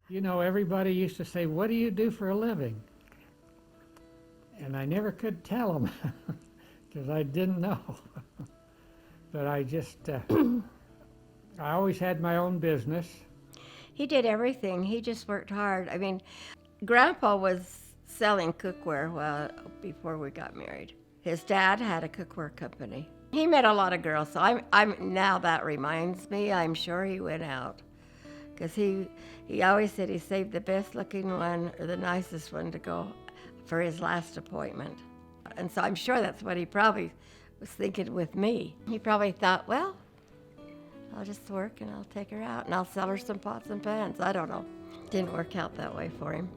You know, everybody used to say, "What do you do for a living?" And I never could tell them because I didn't know. But I just, I always had my own business. He did everything. He just worked hard. I mean, Grandpa was selling cookware before we got married. His dad had a cookware company. He met a lot of girls, so I'm now that reminds me. I'm sure he went out because he always said he saved the best looking one or the nicest one to go for his last appointment. And so I'm sure that's what he probably was thinking with me. He probably thought, well, I'll just work and I'll take her out and I'll sell her some pots and pans. I don't know. Didn't work out that way for him.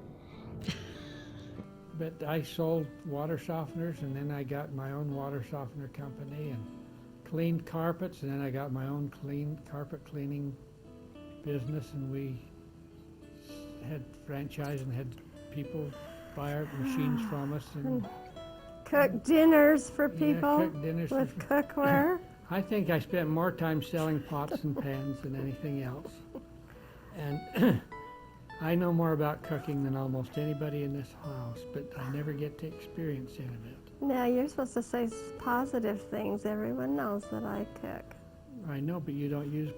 But I sold water softeners, and then I got my own water softener company and cleaned carpets, and then I got my own carpet cleaning business, and we had franchise and had people buy our machines from us and Cook dinners for yeah, people cook dinners with for- cookware. I think I spent more time selling pots and pans than anything else. And I know more about cooking than almost anybody in this house, but I never get to experience any of it. Now, you're supposed to say positive things. Everyone knows that I cook. I know, but you don't use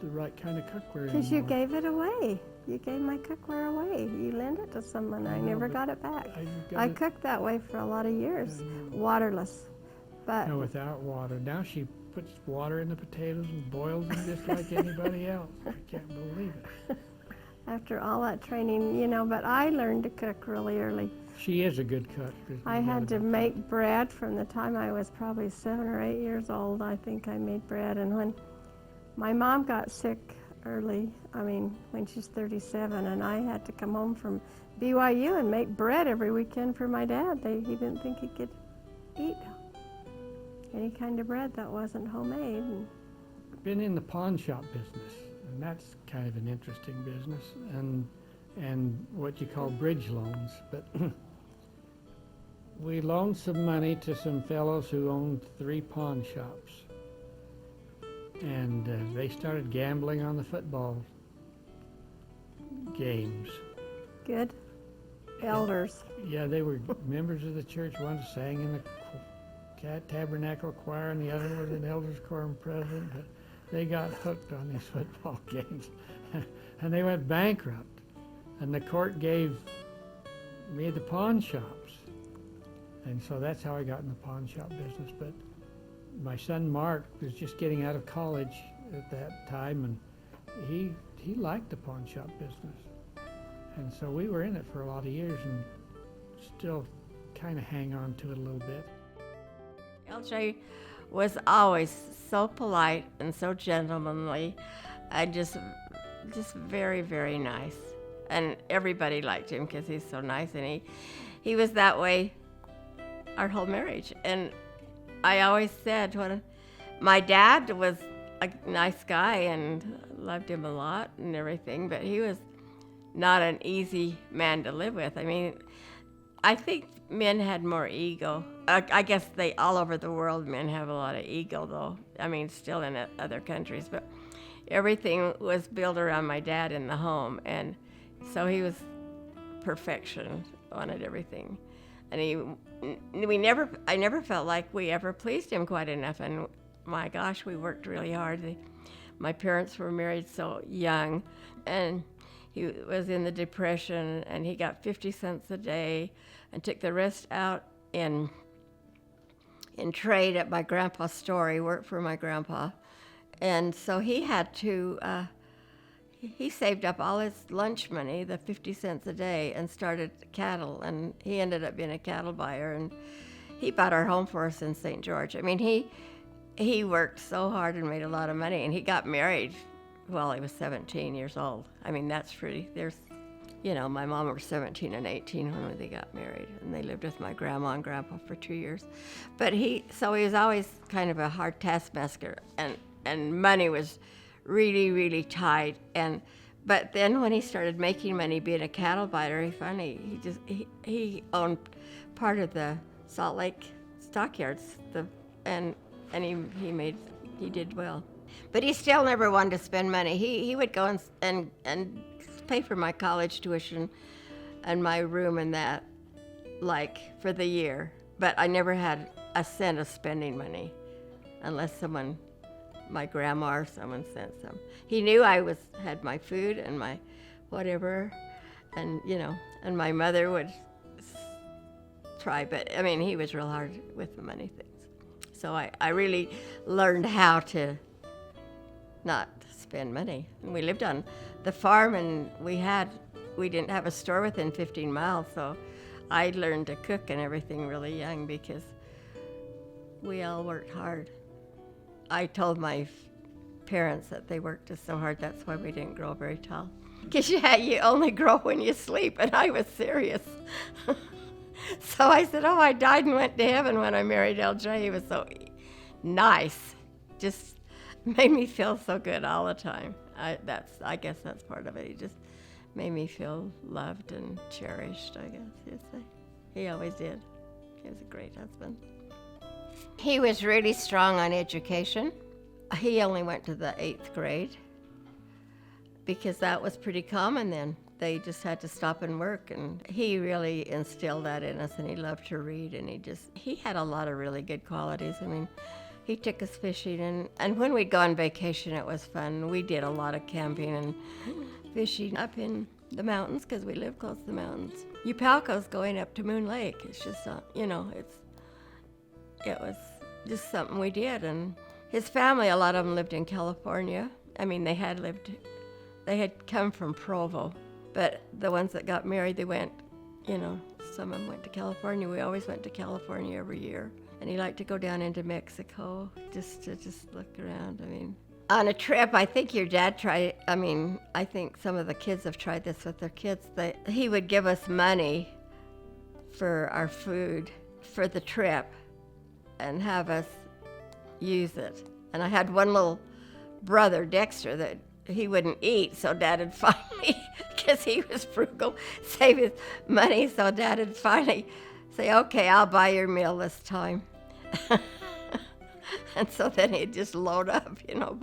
the right kind of cookware Because you anymore. gave it away. You gave my cookware away. You lent it to someone. I I know, never but got it back. got I it- cooked that way for a lot of years, I know. waterless. But No, without water. Now she puts water in the potatoes and boils them just like anybody else. I can't believe it. after all that training, you know, but I learned to cook really early. She is a good cook. There's no I doubt had to about that. make bread from the time I was probably 7 or 8 years old. I think I made bread. And when my mom got sick early, when she's 37, and I had to come home from BYU and make bread every weekend for my dad. He didn't think he could eat any kind of bread that wasn't homemade. And Been in the pawn shop business, and that's kind of an interesting business, and what you call bridge loans. But we loaned some money to some fellows who owned 3 pawn shops, and they started gambling on the football games. good elders. Yeah, they were members of the church. One sang in the tabernacle choir, and the other was an elders quorum president. But they got hooked on these football games, and they went bankrupt. And the court gave me the pawn shops, and so that's how I got in the pawn shop business. But my son Mark was just getting out of college at that time, and he liked the pawn shop business, and so we were in it for a lot of years, and still kind of hang on to it a little bit. LJ was always so polite and so gentlemanly and just very, very nice. And everybody liked him because he's so nice, and he was that way our whole marriage. And I always said, when my dad was a nice guy and loved him a lot and everything, but he was not an easy man to live with. I mean, I think men had more ego. I guess all over the world, men have a lot of ego, though. I mean, still in other countries, but everything was built around my dad in the home, and so he was perfection, wanted everything. And I never felt like we ever pleased him quite enough, and my gosh, we worked really hard. My parents were married so young, and he was in the Depression, and he got 50 cents a day and took the rest out in trade at my grandpa's store. He worked for my grandpa. And so he had to, he saved up all his lunch money, the 50 cents a day, and started cattle. And he ended up being a cattle buyer, and he bought our home for us in St. George. I mean, he worked so hard and made a lot of money, and he got married while he was 17 years old. I mean, that's pretty, my mom were 17 and 18 when they got married, and they lived with my grandma and grandpa for 2 years. But he was always kind of a hard taskmaster, and money was really, really tight. But then when he started making money being a cattle buyer, he owned part of the Salt Lake stockyards, and he did well. But he still never wanted to spend money. He would go and pay for my college tuition and my room and that, like, for the year. But I never had a cent of spending money unless someone, my grandma or someone sent some. He knew I had my food and my whatever, and, you know, and my mother would try, but, I mean, he was real hard with the money things. So I really learned how to not spend money. And we lived on the farm, and we didn't have a store within 15 miles, so I learned to cook and everything really young because we all worked hard. I told my parents that they worked us so hard, that's why we didn't grow very tall. Because you only grow when you sleep, and I was serious. So I said, I died and went to heaven when I married LJ. He was so nice. Just made me feel so good all the time. I guess that's part of it. He just made me feel loved and cherished, I guess you'd say. He always did. He was a great husband. He was really strong on education. He only went to the 8th grade because that was pretty common then. They just had to stop and work, and he really instilled that in us, and he loved to read, and he had a lot of really good qualities. I mean, he took us fishing, and when we'd go on vacation, it was fun. We did a lot of camping and fishing up in the mountains because we live close to the mountains. Upalco's going up to Moon Lake. It's just, you know, it was just something we did, and his family, a lot of them lived in California. I mean, they had come from Provo. But the ones that got married, they went, you know, some of them went to California. We always went to California every year. And he liked to go down into Mexico just to look around. I mean, on a trip, I think your dad tried, I think some of the kids have tried this with their kids. He would give us money for our food for the trip and have us use it. And I had one little brother, Dexter, that he wouldn't eat, so Dad would finally, because he was frugal, save his money, so Dad would finally say, okay, I'll buy your meal this time. And so then he'd just load up, you know,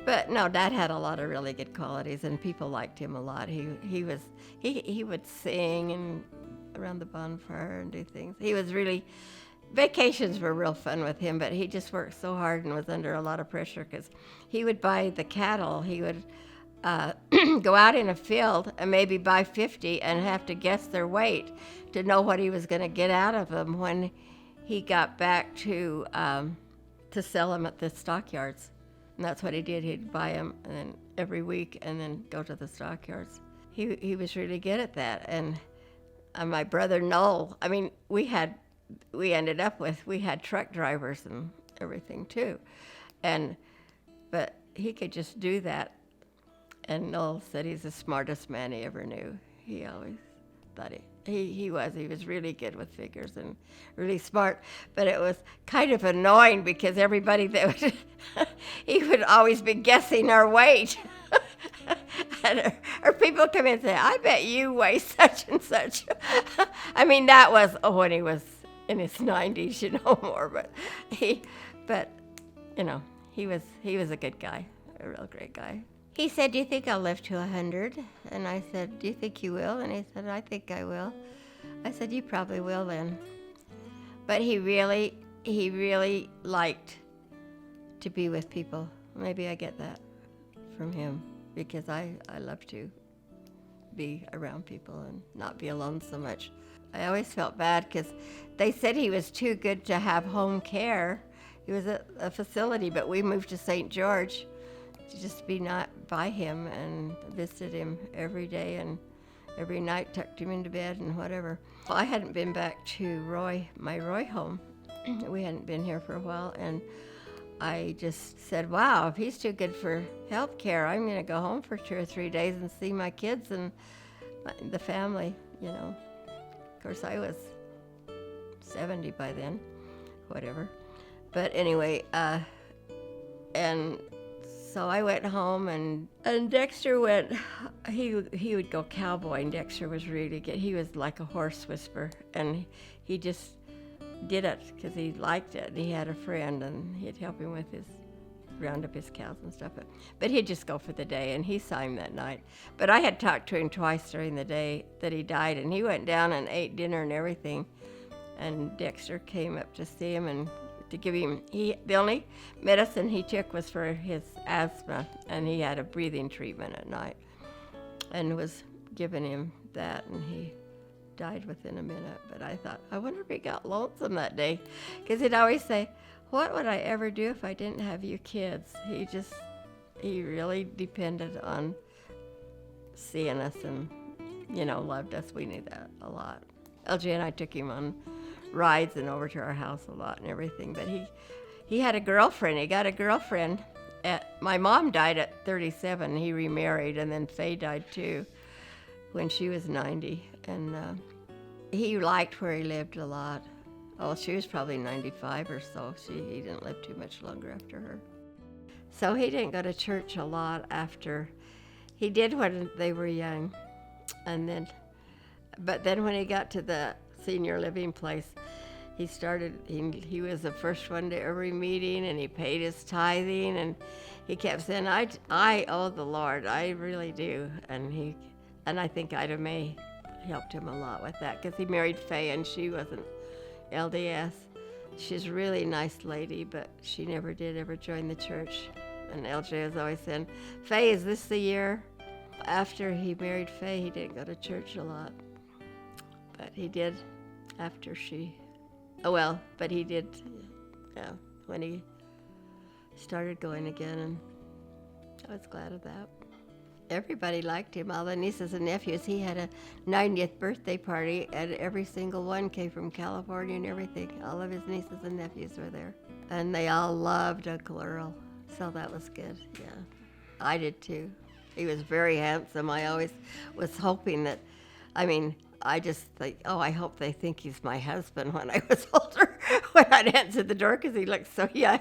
but no, Dad had a lot of really good qualities, and people liked him a lot. He would sing and around the bonfire and do things. He was really, vacations were real fun with him, but he just worked so hard and was under a lot of pressure because he would buy the cattle. He would go out in a field and maybe buy 50 and have to guess their weight to know what he was going to get out of them when he got back to sell them at the stockyards. And that's what he did. He'd buy them and then every week and then go to the stockyards. He was really good at that. And my brother Noel, I mean, we had truck drivers and everything too. But he could just do that. And Noel said he's the smartest man he ever knew. He always thought he was really good with figures and really smart. But it was kind of annoying because everybody he would always be guessing our weight. Or people come in and say, I bet you weigh such and such. I mean, that was when he was in his 90s, you know, more, but you know, he was a good guy, a real great guy. He said, do you think I'll live to 100? And I said, do you think you will? And he said, I think I will. I said, you probably will then. But he really liked to be with people. Maybe I get that from him because I love to be around people and not be alone so much. I always felt bad because they said he was too good to have home care. He was at a facility, but we moved to St. George to just be not by him and visit him every day and every night tucked him into bed and whatever. Well, I hadn't been back to my Roy home. We hadn't been here for a while, and I just said, wow, if he's too good for health care, I'm going to go home for 2 or 3 days and see my kids and the family, you know. Of course, I was 70 by then, whatever. But anyway, and so I went home, and Dexter went, he would go cowboy, and Dexter was really good. He was like a horse whisperer, and he just did it because he liked it. He had a friend, and he'd help him with his round up his cows and stuff. But he'd just go for the day, and he saw him that night. But I had talked to him twice during the day that he died, and he went down and ate dinner and everything. And Dexter came up to see him and to give him, the only medicine he took was for his asthma, and he had a breathing treatment at night, and was giving him that, and he died within a minute. But I thought, I wonder if he got lonesome that day, because he'd always say, what would I ever do if I didn't have you kids? He really depended on seeing us and, loved us. We knew that a lot. LJ and I took him on rides and over to our house a lot and everything, but he had a girlfriend. He got a girlfriend. My mom died at 37. He remarried, and then Faye died too when she was 90. And he liked where he lived a lot. Oh, she was probably 95 or so. He didn't live too much longer after her. So he didn't go to church a lot after. He did when they were young, but then when he got to the senior living place, he was the first one to every meeting, and he paid his tithing, and he kept saying, I owe the Lord, I really do. And I think Ida Mae helped him a lot with that, because he married Faye, and she wasn't LDS. She's a really nice lady, but she never did ever join the church. And LJ was always saying, Faye, is this the year? After he married Faye, he didn't go to church a lot. But he did after but he did, when he started going again, and I was glad of that. Everybody liked him, all the nieces and nephews. He had a 90th birthday party, and every single one came from California and everything. All of his nieces and nephews were there. And they all loved Uncle Earl, so that was good, yeah. I did too. He was very handsome. I always was hoping that, I just think, I hope they think he's my husband when I was older, when I'd answer the door, because he looked so young.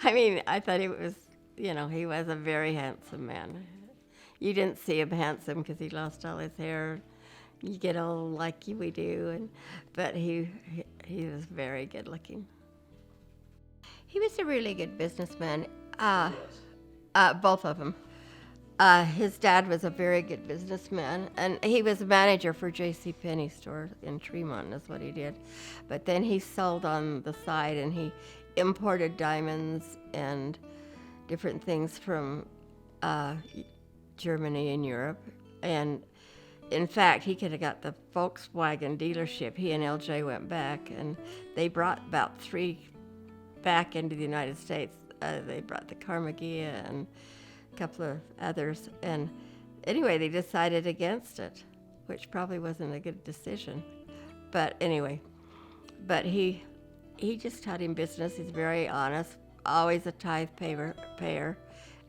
I thought he was a very handsome man. You didn't see him handsome because he lost all his hair. You get old like we do, but he was very good looking. He was a really good businessman, both of them. His dad was a very good businessman, and he was a manager for J.C. Penney store in Tremont, is what he did. But then he sold on the side, and he imported diamonds and different things from Germany and Europe. And in fact, he could have got the Volkswagen dealership. He and LJ went back, and they brought about 3 back into the United States. They brought the Carmagia and a couple of others, and anyway, they decided against it, which probably wasn't a good decision. But anyway, he just taught him business. He's very honest, always a tithe payer.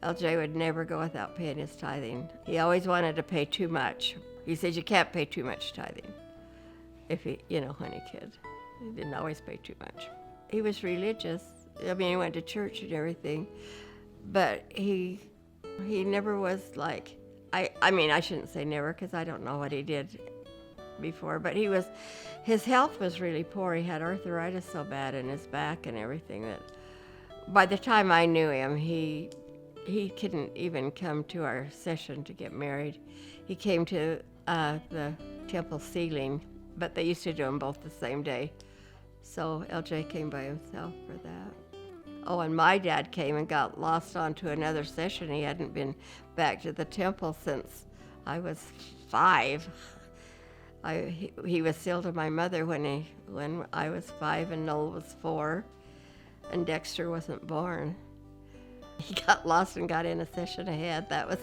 LJ would never go without paying his tithing. He always wanted to pay too much. He says you can't pay too much tithing. If he, when he could. He didn't always pay too much. He was religious. He went to church and everything, but he never was like, I shouldn't say never, because I don't know what he did before, but his health was really poor. He had arthritis so bad in his back and everything that by the time I knew him, he couldn't even come to our session to get married. He came to the temple sealing, but they used to do them both the same day. So LJ came by himself for that. Oh, and my dad came and got lost onto another session. He hadn't been back to the temple since I was 5. He was still to my mother when I was 5 and Noel was 4, and Dexter wasn't born. He got lost and got in a session ahead. That was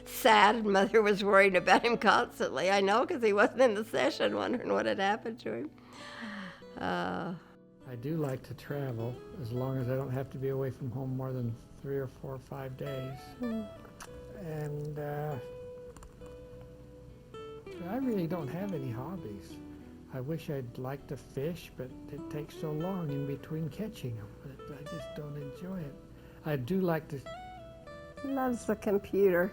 sad, and Mother was worrying about him constantly. I know, because he wasn't in the session, wondering what had happened to him. I do like to travel, as long as I don't have to be away from home more than 3 or 4 or 5 days. And I really don't have any hobbies. I wish I'd like to fish, but it takes so long in between catching them. I just don't enjoy it. I do like to... He loves the computer.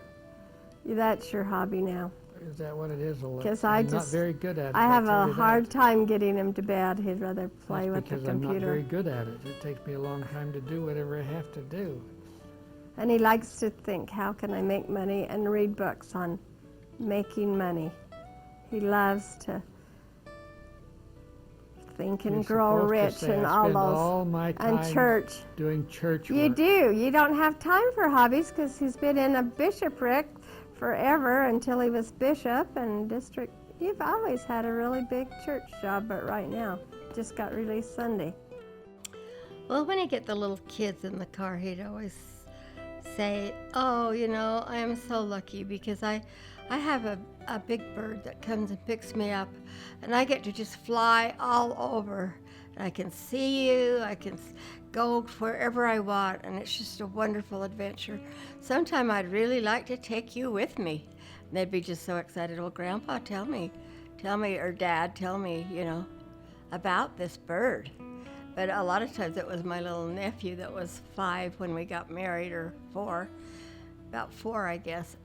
That's your hobby now. Is that what it is? Because I'm not very good at it. I have a hard time getting him to bed. He'd rather play with the computer. Because I'm not very good at it. It takes me a long time to do whatever I have to do. And he likes to think, how can I make money, and read books on making money. He loves to think and You're grow supposed to rich say, and "I all spend those. all my time and church. doing church You work." do. You don't have time for hobbies because he's been in a bishopric forever until he was bishop and district. You've always had a really big church job, but right now, just got released Sunday. Well, when he get the little kids in the car, he'd always say, "Oh, you know, I am so lucky because I have a big bird that comes and picks me up, and I get to just fly all over. I can see you, I can go wherever I want, and it's just a wonderful adventure. Sometime I'd really like to take you with me." And they'd be just so excited. "Well, Grandpa, tell me, or Dad, tell me, you know, about this bird." But a lot of times it was my little nephew that was 5 when we got married, or 4, about 4, I guess.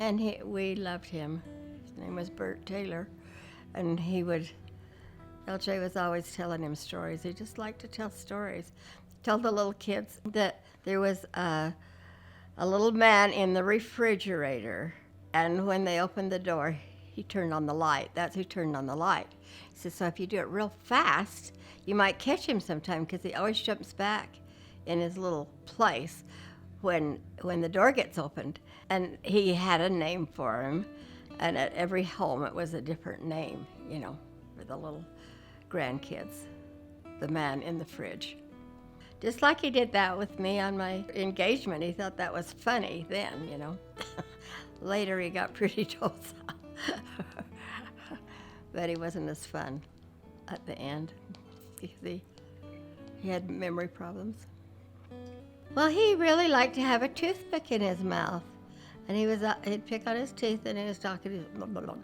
And we loved him. His name was Bert Taylor. And LJ was always telling him stories. He just liked to tell stories. Tell the little kids that there was a little man in the refrigerator, and when they opened the door, he turned on the light. That's who turned on the light. He said, so if you do it real fast, you might catch him sometime, because he always jumps back in his little place when the door gets opened. And he had a name for him, and at every home it was a different name, you know, for the little grandkids, the man in the fridge. Just like he did that with me on my engagement. He thought that was funny then, you know. Later he got pretty docile. But he wasn't as fun at the end. He had memory problems. Well, he really liked to have a toothpick in his mouth. And he'd pick on his teeth, and he was talking. Blah, blah, blah.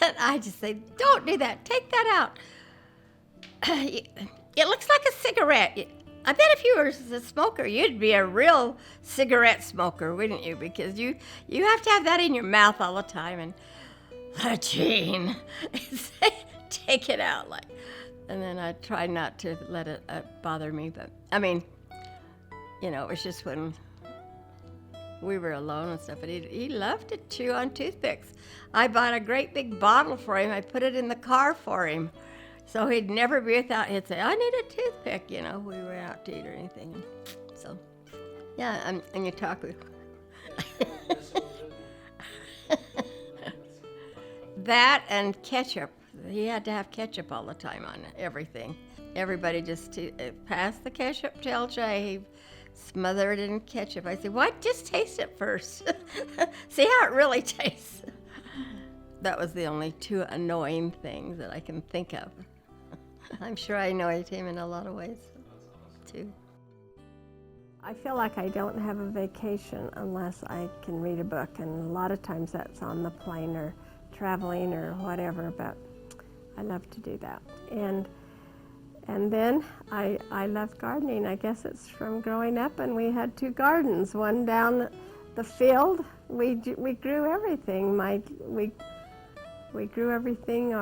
And I just say, don't do that. Take that out. It looks like a cigarette. I bet if you were a smoker, you'd be a real cigarette smoker, wouldn't you? Because you have to have that in your mouth all the time. And LaJean, take it out. And then I try not to let it bother me. But, I mean, you know, it was just when we were alone and stuff. But he loved to chew on toothpicks. I bought a great big bottle for him. I put it in the car for him. So he'd never be without, he'd say, I need a toothpick, you know, we were out to eat or anything. So, yeah, and you talk with... That and ketchup. He had to have ketchup all the time on everything. Everybody just passed the ketchup to LJ. He smothered it in ketchup. I said, why? Just taste it first. See how it really tastes. That was the only 2 annoying things that I can think of. I'm sure I annoyed him in a lot of ways, too. I feel like I don't have a vacation unless I can read a book, and a lot of times that's on the plane or traveling or whatever, but I love to do that. And then I love gardening. I guess it's from growing up, and we had 2 gardens, one down the field. We grew everything. We grew everything,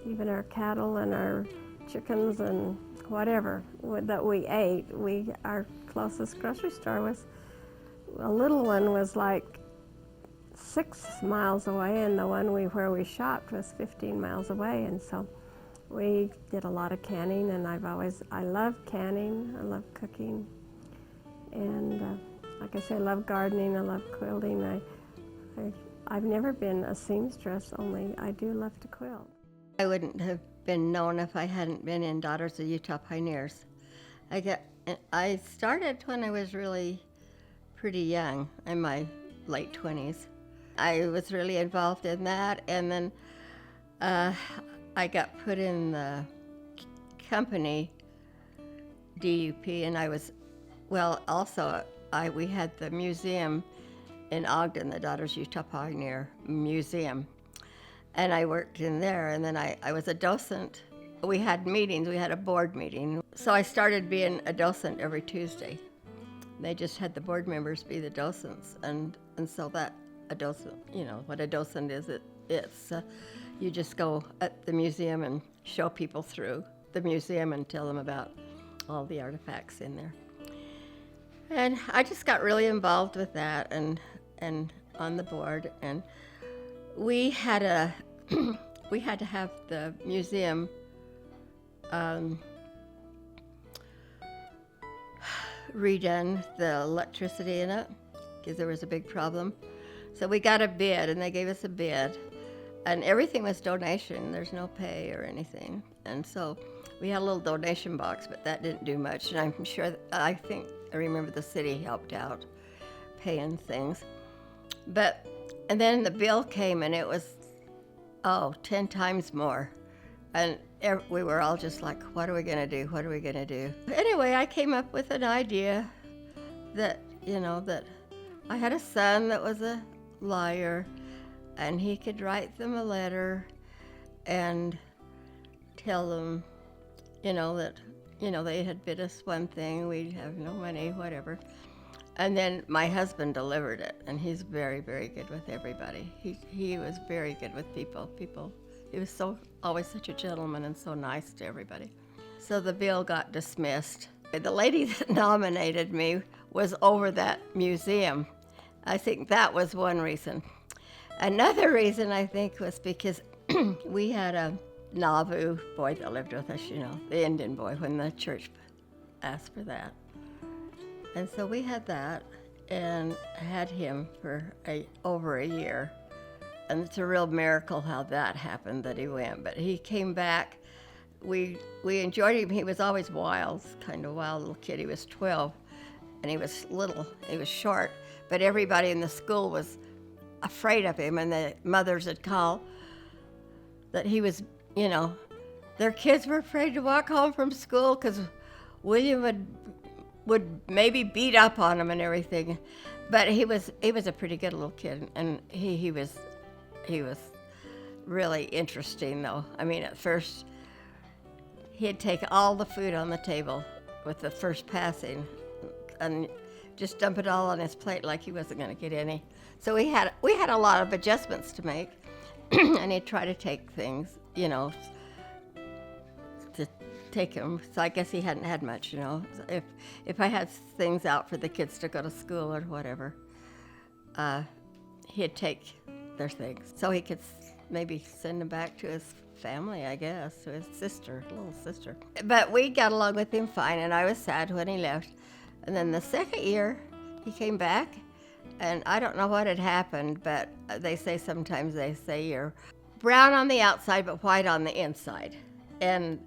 even our cattle and our chickens and whatever that we ate. Our closest grocery store was, a little one was like 6 miles away, and the one where we shopped was 15 miles away. And so we did a lot of canning, and I love canning, I love cooking, and like I say, I love gardening, I love quilting. I've never been a seamstress, only I do love to quilt. I wouldn't have been known if I hadn't been in Daughters of Utah Pioneers. I started when I was really pretty young, in my late 20s. I was really involved in that, and then I got put in the company DUP, and we had the museum in Ogden, the Daughters of Utah Pioneer Museum. And I worked in there, and then I was a docent. We had meetings, we had a board meeting. So I started being a docent every Tuesday. They just had the board members be the docents, and so that a docent, you know, what a docent is, it's you just go at the museum and show people through the museum and tell them about all the artifacts in there. And I just got really involved with that and on the board. And we had a we had to have the museum redone, the electricity in it, because there was a big problem. So we got a bid, and they gave us a bid, and everything was donation. There's no pay or anything. And so we had a little donation box, but that didn't do much. And I'm sure, I remember the city helped out paying things. And then the bill came, and it was, 10 times more. And we were all just like, what are we gonna do? What are we gonna do? Anyway, I came up with an idea that, that I had a son that was a lawyer, and he could write them a letter and tell them, that, they had bid us one thing, we'd have no money, whatever. And then my husband delivered it, and he's very, very good with everybody. He was very good with people. He was always such a gentleman and so nice to everybody. So the bill got dismissed. The lady that nominated me was over that museum. I think that was one reason. Another reason, I think, was because we had a Nauvoo boy that lived with us, the Indian boy, when the church asked for that. And so we had that and had him for over a year. And it's a real miracle how that happened, that he went. But he came back. We enjoyed him. He was always wild, kind of wild little kid. He was 12, and he was little. He was short. But everybody in the school was afraid of him, and the mothers would call that he was, their kids were afraid to walk home from school because William would maybe beat up on him and everything. But he was a pretty good little kid, and he was really interesting, though. I mean, at first, he'd take all the food on the table with the first passing and just dump it all on his plate like he wasn't going to get any. So we had a lot of adjustments to make, and he'd try to take things, to take him. So I guess he hadn't had much, If I had things out for the kids to go to school or whatever, he'd take their things so he could maybe send them back to his family, I guess, to his little sister. But we got along with him fine, and I was sad when he left. And then the second year, he came back, and I don't know what had happened, but sometimes they say you're brown on the outside but white on the inside, and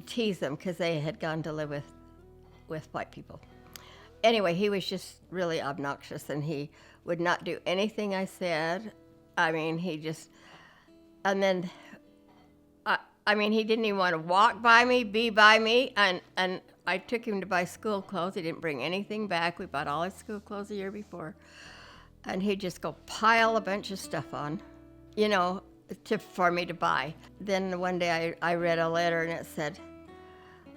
tease them because they had gone to live with white people. Anyway, he was just really obnoxious, and he would not do anything I said. I mean, he didn't even want to walk by me, be by me, and I took him to buy school clothes. He didn't bring anything back. We bought all his school clothes the year before, and he'd just go pile a bunch of stuff on, for me to buy. Then one day I read a letter, and it said,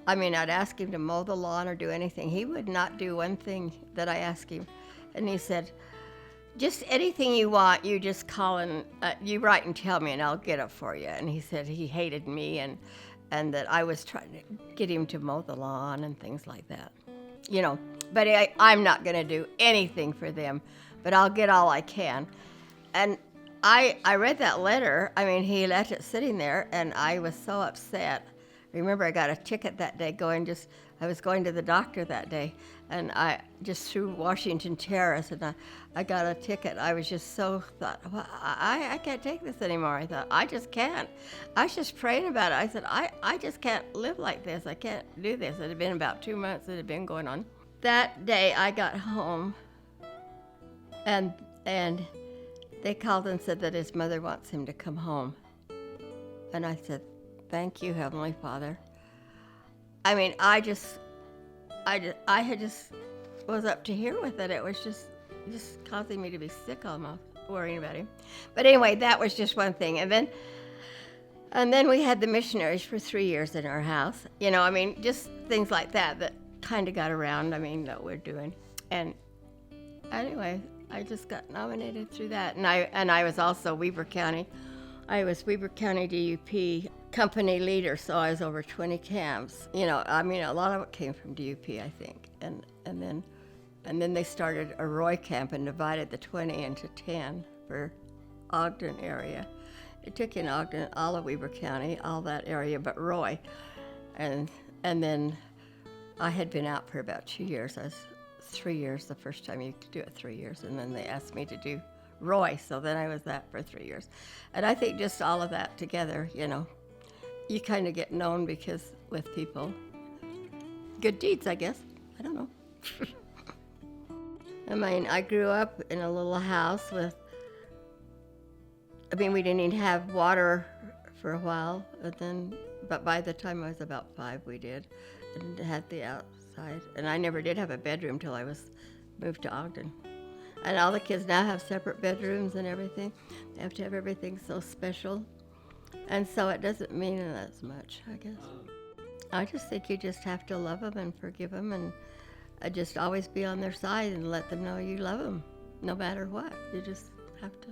I'd ask him to mow the lawn or do anything. He would not do one thing that I asked him. And he said, just anything you want, you just call and you write and tell me, and I'll get it for you. And he said he hated me and that I was trying to get him to mow the lawn and things like that. But I'm not going to do anything for them, but I'll get all I can. And I read that letter. He left it sitting there, and I was so upset. Remember, I got a ticket that day I was going to the doctor that day, and I just through Washington Terrace, and I got a ticket. I was just thought, well, I can't take this anymore. I thought, I just can't. I was just praying about it. I said, I just can't live like this. I can't do this. It had been about 2 months it had been going on. That day I got home, and they called and said that his mother wants him to come home. And I said, thank you, Heavenly Father. I had just was up to here with it. It was just causing me to be sick almost, worrying about him. But anyway, that was just one thing. And then we had the missionaries for 3 years in our house. Just things like that kind of got around, that we're doing. And anyway, I just got nominated through that. And I was also Weber County. I was Weber County DUP company leader, so I was over 20 camps. A lot of it came from DUP, I think. And then And then they started a Roy camp and divided the 20 into 10 for Ogden area. It took in Ogden, all of Weber County, all that area, but Roy. And then I had been out for about 2 years. I was 3 years the first time. You could do it 3 years, and then they asked me to do Roy, so then I was that for 3 years. And I think just all of that together, you know, you kind of get known because with people, good deeds, I guess. I don't know. I mean, I grew up in a little house with, we didn't even have water for a while, but by the time I was about 5, we did, and had the outside. And I never did have a bedroom till I was moved to Ogden. And all the kids now have separate bedrooms and everything. They have to have everything so special. And so it doesn't mean as much, I guess. I just think you just have to love them and forgive them and just always be on their side and let them know you love them, no matter what. You just have to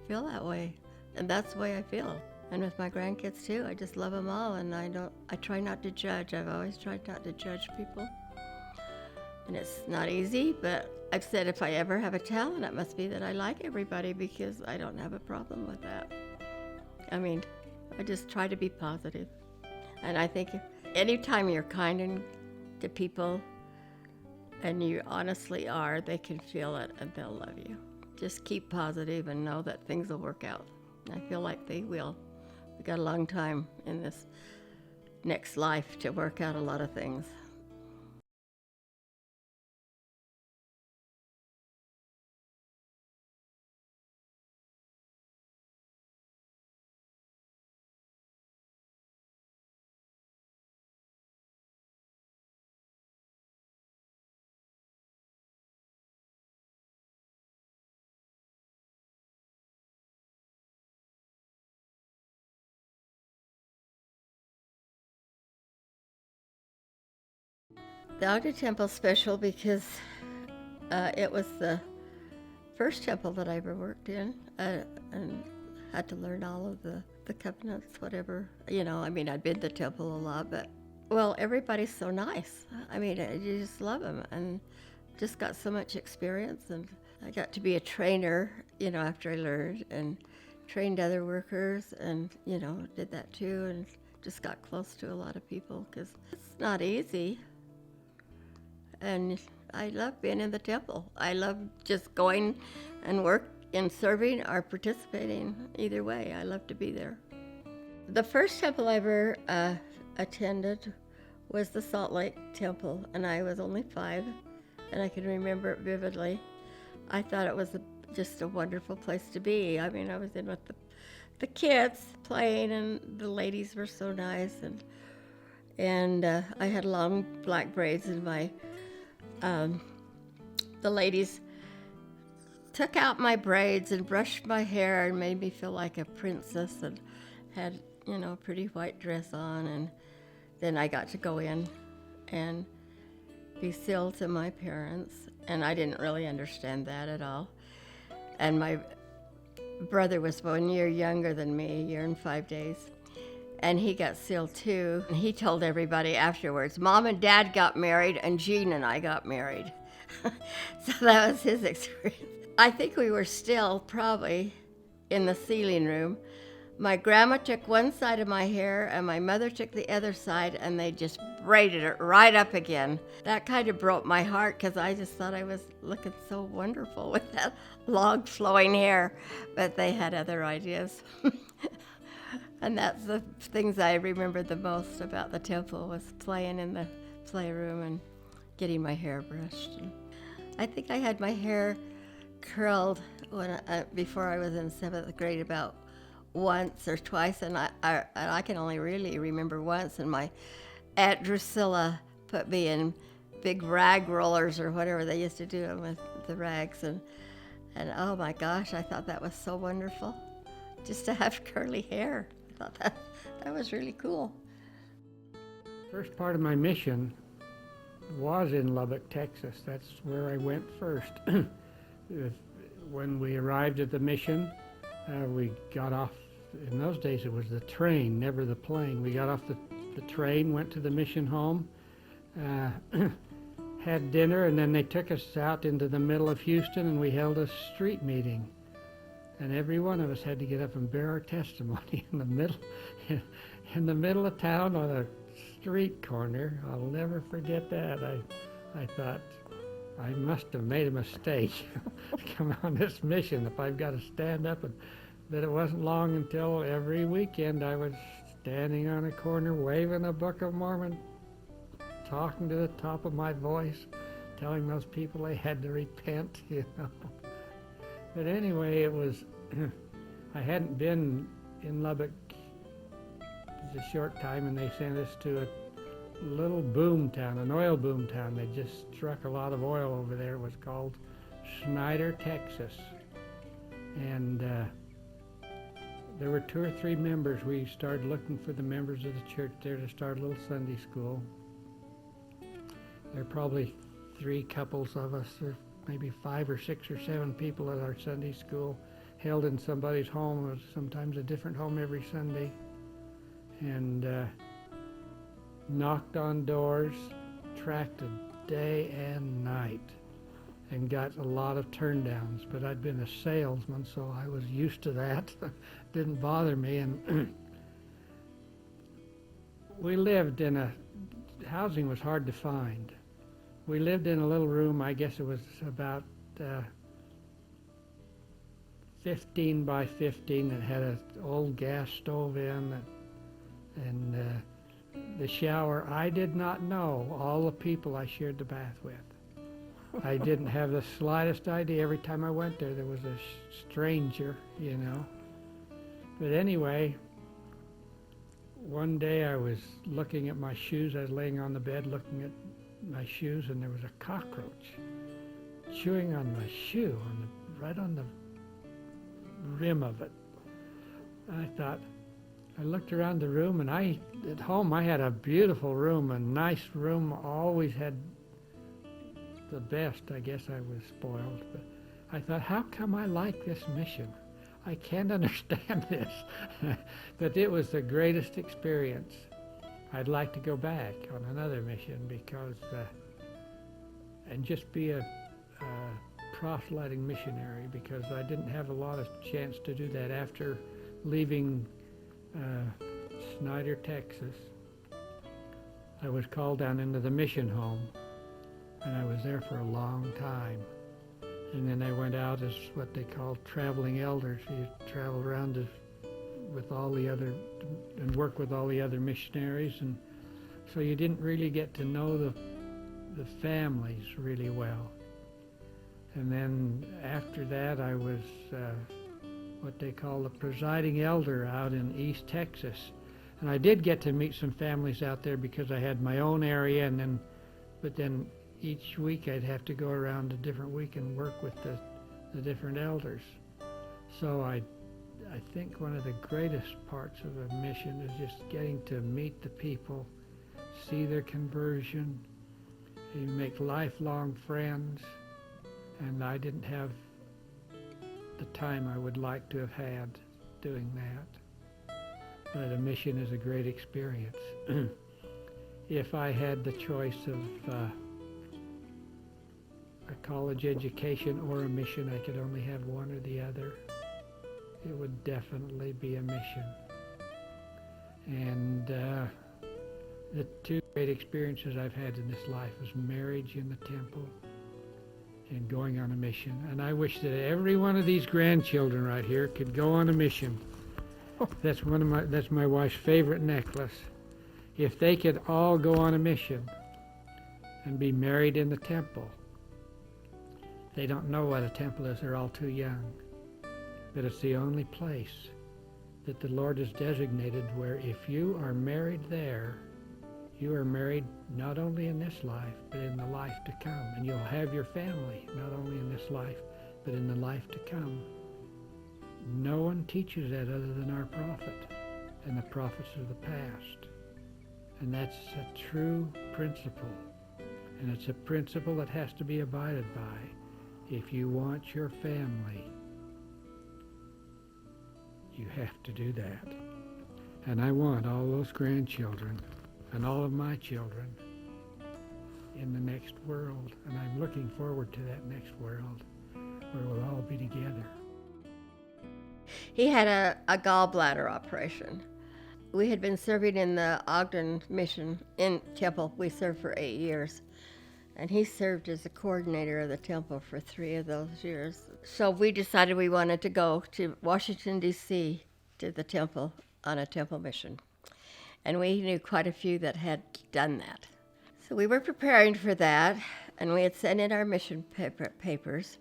feel that way. And that's the way I feel. And with my grandkids too, I just love them all, and I try not to judge. I've always tried not to judge people. And it's not easy, but I've said if I ever have a talent, it must be that I like everybody, because I don't have a problem with that. I mean, I just try to be positive. And I think anytime you're kind to people, and you honestly are, they can feel it and they'll love you. Just keep positive and know that things will work out. I feel like they will. We've got a long time in this next life to work out a lot of things. The Ogden Temple's special because it was the first temple that I ever worked in, and had to learn all of the covenants, whatever. You know, I'd been to the temple a lot, but, well, everybody's so nice. You just love them, and just got so much experience, and I got to be a trainer, after I learned, and trained other workers, and, did that too, and just got close to a lot of people, because it's not easy. And I love being in the temple. I love just going and work in serving or participating. Either way, I love to be there. The first temple I ever attended was the Salt Lake Temple, and I was only 5, and I can remember it vividly. I thought it was just a wonderful place to be. I was in with the kids playing, and the ladies were so nice, and I had long black braids in my. The ladies took out my braids and brushed my hair and made me feel like a princess, and had, a pretty white dress on, and then I got to go in and be sealed to my parents, and I didn't really understand that at all. And my brother was 1 year younger than me, 1 year and 5 days. And he got sealed too. And he told everybody afterwards, Mom and Dad got married and Jean and I got married. So that was his experience. I think we were still probably in the sealing room. My grandma took one side of my hair and my mother took the other side, and they just braided it right up again. That kind of broke my heart, because I just thought I was looking so wonderful with that long flowing hair. But they had other ideas. And that's the things I remember the most about the temple, was playing in the playroom and getting my hair brushed. And I think I had my hair curled before I was in 7th grade about once or twice, and I can only really remember once, and my Aunt Drusilla put me in big rag rollers, or whatever they used to do with the rags, and oh my gosh, I thought that was so wonderful, just to have curly hair. I thought that was really cool. First part of my mission was in Lubbock, Texas. That's where I went first. When we arrived at the mission, we got off. In those days it was the train, never the plane. We got off the train, went to the mission home, had dinner, and then they took us out into the middle of Houston, and we held a street meeting. And every one of us had to get up and bear our testimony in the middle of town on a street corner. I'll never forget that. I thought, I must have made a mistake coming on this mission if I've got to stand up. But it wasn't long until every weekend I was standing on a corner waving a Book of Mormon, talking to the top of my voice, telling those people they had to repent, you know. But anyway, it was, I hadn't been in Lubbock a short time, and they sent us to a little boom town, an oil boom town. They just struck a lot of oil over there. It was called Snyder, Texas. And there were 2 or 3 members. We started looking for the members of the church there to start a little Sunday school. There were probably 3 couples of us, or maybe 5 or 6 or 7 people at our Sunday school, held in somebody's home. It was sometimes a different home every Sunday. And knocked on doors, tracked day and night, and got a lot of turndowns. But I'd been a salesman, so I was used to that. Didn't bother me. And we lived in housing was hard to find. We lived in a little room, I guess it was about 15 by 15, that had an old gas stove in, and the shower. I did not know all the people I shared the bath with. I didn't have the slightest idea. Every time I went there, there was a stranger, you know. But anyway, one day I was looking at my shoes. I was laying on the bed looking at my shoes, and there was a cockroach chewing on my shoe, right on the rim of it. I thought, I looked around the room, and at home I had a beautiful room, a nice room, always had the best. I guess I was spoiled, but I thought, how come I like this mission? I can't understand this. But it was the greatest experience. I'd like to go back on another mission because, and just be a proselyting missionary, because I didn't have a lot of chance to do that after leaving Snyder, Texas. I was called down into the mission home, and I was there for a long time. And then I went out as what they call traveling elders. You travel around with all the other, and work with all the other missionaries, and so you didn't really get to know the families really well. And then after that, I was what they call the presiding elder out in East Texas. And I did get to meet some families out there because I had my own area, but then each week I'd have to go around a different week and work with the different elders. So I think one of the greatest parts of a mission is just getting to meet the people, see their conversion, you make lifelong friends, and I didn't have the time I would like to have had doing that. But a mission is a great experience. If I had the choice of a college education or a mission, I could only have one or the other. It would definitely be a mission. And the 2 great experiences I've had in this life was marriage in the temple and going on a mission. And I wish that every one of these grandchildren right here could go on a mission. That's my wife's favorite necklace. If they could all go on a mission and be married in the temple. They don't know what a temple is. They're all too young. But it's the only place that the Lord has designated where if you are married there, you are married not only in this life, but in the life to come. And you'll have your family not only in this life, but in the life to come. No one teaches that other than our prophet and the prophets of the past. And that's a true principle. And it's a principle that has to be abided by. If you want your family, you have to do that. And I want all those grandchildren and all of my children in the next world, and I'm looking forward to that next world where we'll all be together. He had a gallbladder operation. We had been serving in the Ogden Mission in Temple. We served for 8 years. And he served as the coordinator of the temple for 3 of those years. So we decided we wanted to go to Washington, D.C. to the temple on a temple mission. And we knew quite a few that had done that. So we were preparing for that, and we had sent in our mission papers.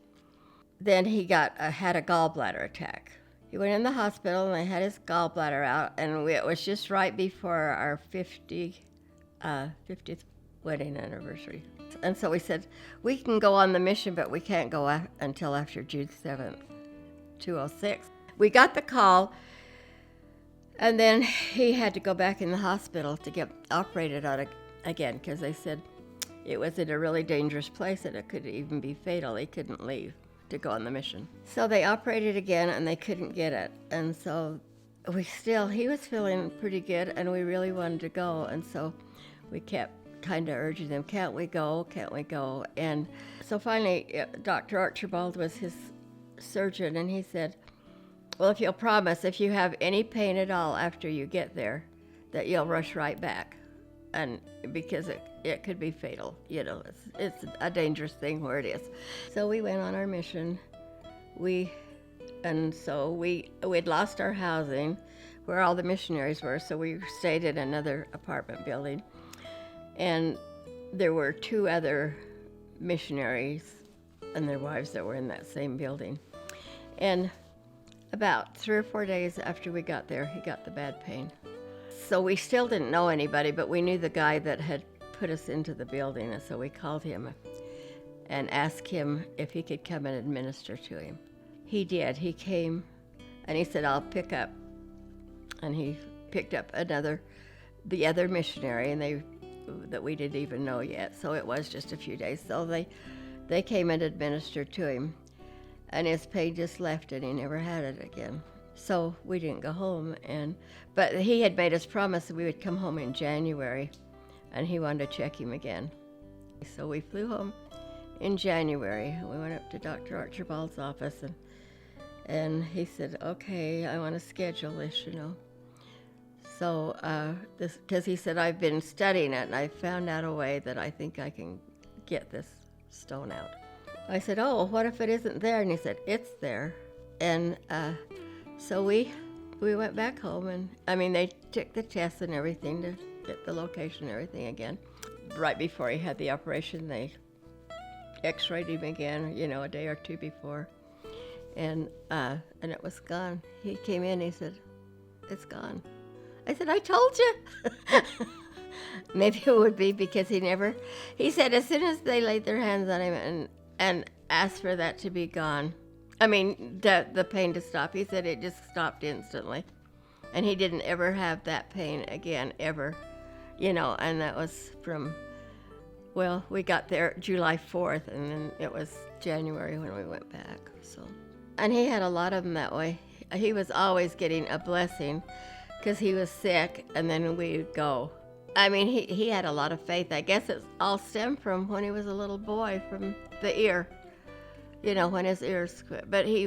Then he had a gallbladder attack. He went in the hospital, and they had his gallbladder out, and it was just right before our 50th wedding anniversary. And so we said, we can go on the mission, but we can't go until after June 7th, 2006. We got the call, and then he had to go back in the hospital to get operated on again, because they said it was in a really dangerous place and it could even be fatal. He couldn't leave to go on the mission. So they operated again, and they couldn't get it. And so he was feeling pretty good, and we really wanted to go. And so we kept kind of urging them, can't we go? And so finally, Dr. Archibald was his surgeon, and he said, well, if you'll promise, if you have any pain at all after you get there, that you'll rush right back. And because it could be fatal, it's a dangerous thing where it is. So we went on our mission. We'd lost our housing where all the missionaries were, so we stayed in another apartment building. And there were 2 other missionaries and their wives that were in that same building. And about 3 or 4 days after we got there, he got the bad pain. So we still didn't know anybody, but we knew the guy that had put us into the building, and so we called him and asked him if he could come and administer to him. He did. He came, and he said, I'll pick up. And he picked up the other missionary, and that we didn't even know yet, so it was just a few days. So they came and administered to him, and his pain just left, and he never had it again. So we didn't go home, but he had made us promise that we would come home in January, and he wanted to check him again. So we flew home in January. We went up to Dr. Archibald's office, and he said, okay, I want to schedule this, So, because he said, I've been studying it, and I found out a way that I think I can get this stone out. I said, oh, what if it isn't there? And he said, it's there. And so we went back home, and they took the tests and everything to get the location and everything again. Right before he had the operation, they x-rayed him again, a day or 2 before. And it was gone. He came in, he said, it's gone. I said, I told you. Maybe it would be because he said as soon as they laid their hands on him and asked for that to be gone, the pain to stop, he said it just stopped instantly. And he didn't ever have that pain again, ever. And that was we got there July 4th, and then it was January when we went back. So, and he had a lot of them that way. He was always getting a blessing, because he was sick, and then we would go. He had a lot of faith. I guess it all stemmed from when he was a little boy, from the ear, when his ears quit. But he'd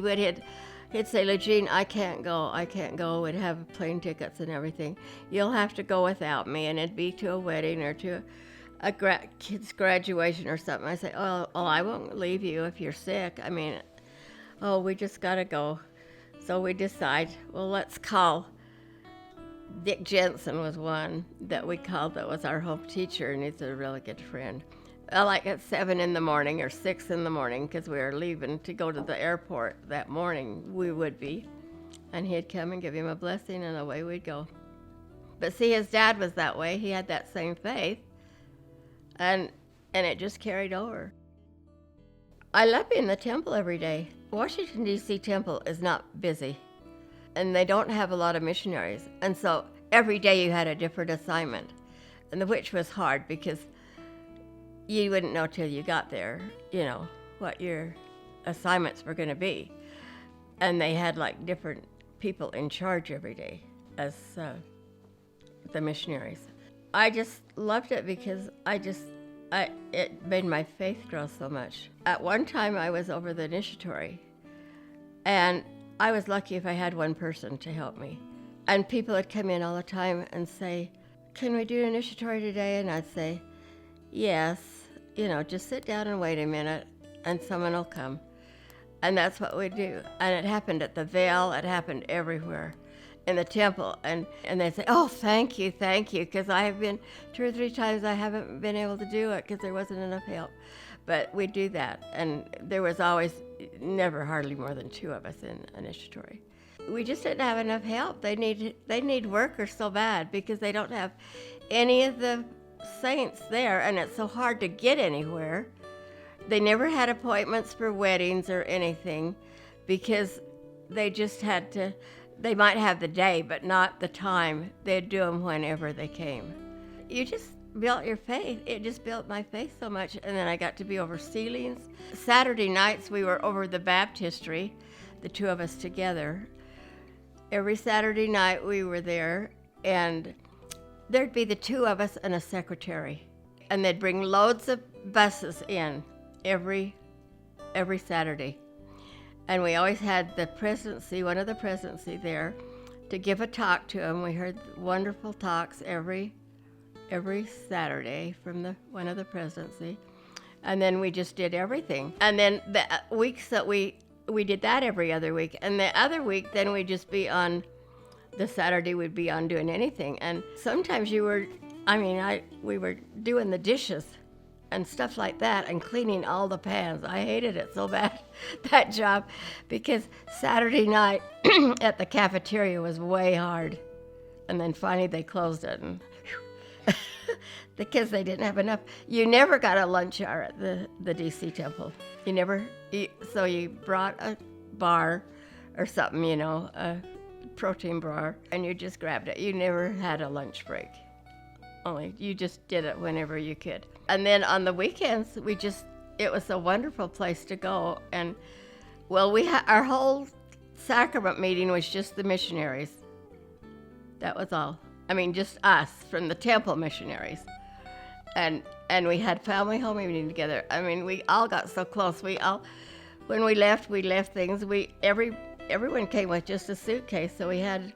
say, LaJean, I can't go. We'd have plane tickets and everything. You'll have to go without me, and it'd be to a wedding or to a kid's graduation or something. I say, oh, I won't leave you if you're sick. We just gotta go. So we decide, well, let's call. Dick Jensen was one that we called that was our home teacher, and he's a really good friend. Like at 7 in the morning or 6 in the morning, because we were leaving to go to the airport that morning, we would be. And he'd come and give him a blessing, and away we'd go. But see, his dad was that way. He had that same faith, and it just carried over. I love being in the temple every day. Washington, D.C. temple is not busy, and they don't have a lot of missionaries. And so every day you had a different assignment, and which was hard because you wouldn't know till you got there, what your assignments were going to be. And they had different people in charge every day as the missionaries. I just loved it because it made my faith grow so much. At one time, I was over the initiatory, and I was lucky if I had one person to help me. And people would come in all the time and say, "Can we do initiatory today?" And I'd say, "Yes, just sit down and wait a minute, and someone will come." And that's what we do. And it happened at the Veil. It happened everywhere in the temple. And they say, "Oh, thank you," because I have been 2 or 3 times I haven't been able to do it because there wasn't enough help. But we do that. And there was always never hardly more than 2 of us in initiatory. We just didn't have enough help. They need workers so bad because they don't have any of the saints there, and it's so hard to get anywhere. They never had appointments for weddings or anything because they just had to, they might have the day, but not the time. They'd do them whenever they came. You just built your faith. It just built my faith so much. And then I got to be over ceilings. Saturday nights, we were over the baptistry, the 2 of us together. Every Saturday night we were there, and there'd be the 2 of us and a secretary. And they'd bring loads of buses in every Saturday. And we always had the presidency, one of the presidency there, to give a talk to them. We heard wonderful talks every Saturday from one of the presidency. And then we just did everything. And then the weeks that we did that every other week. And the other week, then we'd just be on, the Saturday we'd be on doing anything. And sometimes we were doing the dishes and stuff like that and cleaning all the pans. I hated it so bad, that job, because Saturday night at the cafeteria was way hard. And then finally they closed it, and because they didn't have enough. You never got a lunch hour at the DC temple. So you brought a bar or something, a protein bar, and you just grabbed it. You never had a lunch break. Only you just did it whenever you could. And then on the weekends, it was a wonderful place to go. And well, our whole sacrament meeting was just the missionaries. That was all. I mean, just us from the temple missionaries. And we had family home meeting together. I mean, we all got so close. When we left things. Everyone came with just a suitcase, so we had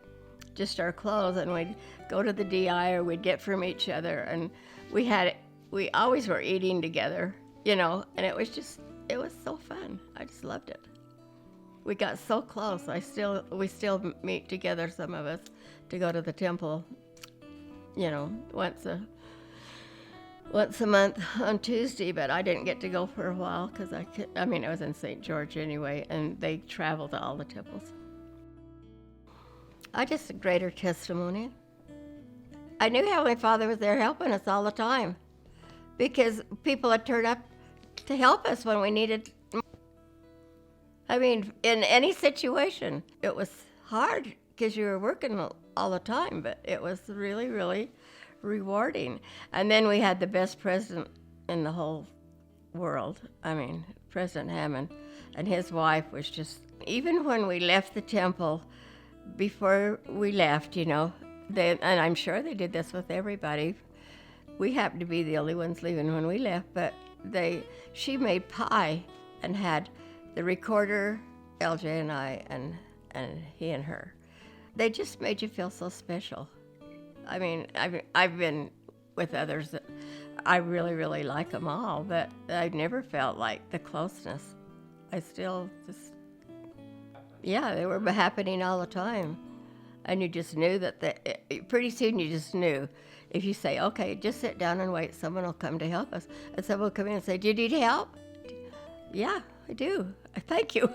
just our clothes, and we'd go to the DI or we'd get from each other, and we always were eating together, and it was so fun. I just loved it. We got so close. We still meet together, some of us, to go to the temple, once a month on Tuesday, but I didn't get to go for a while because I was in St. George anyway, and they travel to all the temples. Just a greater testimony. I knew Heavenly Father was there helping us all the time because people had turned up to help us when we needed. In any situation. It was hard because you were working all the time, but it was really, really rewarding. And then we had the best president in the whole world. President Hammond, and his wife was just, even when we left the temple, before we left, and I'm sure they did this with everybody. We happened to be the only ones leaving when we left, but she made pie and had the recorder, LJ and I, and he and her. They just made you feel so special. I've been with others that I really, really like them all, but I never felt like the closeness. I still they were happening all the time. And you just knew that pretty soon you just knew. If you say, okay, just sit down and wait, someone will come to help us. And someone will come in and say, do you need help? Yeah, I do. Thank you.